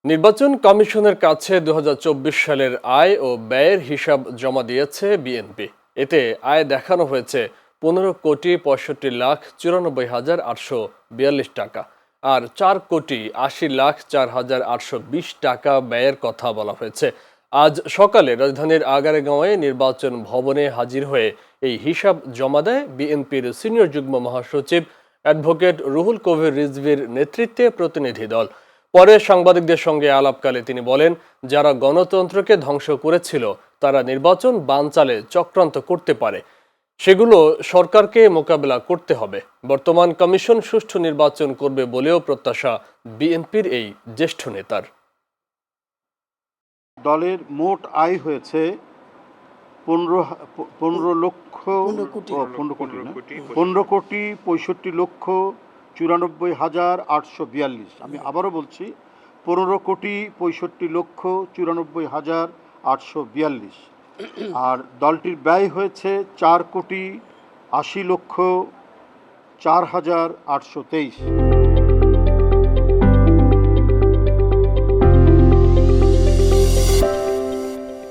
নির্বাচন কমিশনের কাছে ২০২৪ সালের আয় ও ব্যয়ের হিসাব জমা দিয়েছে বিএনপি। এতে আয় দেখানো হয়েছে ১৫,৬৫,৯৪,৮৪২ টাকা, আর ৪,৮০,০৪,৮২০ টাকা ব্যয়ের কথা বলা হয়েছে। আজ সকালে রাজধানীর আগারগাঁওয়ে নির্বাচন ভবনে হাজির হয়ে এই হিসাব জমা দেয় বিএনপির সিনিয়র যুগ্ম মহাসচিব অ্যাডভোকেট রুহুল কবির রিজভীর নেতৃত্বে প্রতিনিধি দল। পরে সাংবাদিকদের সঙ্গে আলাপকালে তিনি বলেন, যারা গণতন্ত্রকে ধ্বংস করেছিল তারা নির্বাচন বানচালে চক্রান্ত করতে পারে, সেগুলো সরকারকে মোকাবেলা করতে হবে। বর্তমান কমিশন সুষ্ঠু নির্বাচন করবে বলেও প্রত্যাশা বিএনপির এই জ্যেষ্ঠ নেতার। দলের মোট আয় হয়েছে 15,65,94,842। আমি আবারও বলছি 15,65,94,842। আর দলটির ব্যয় হয়েছে 4,80,04,823।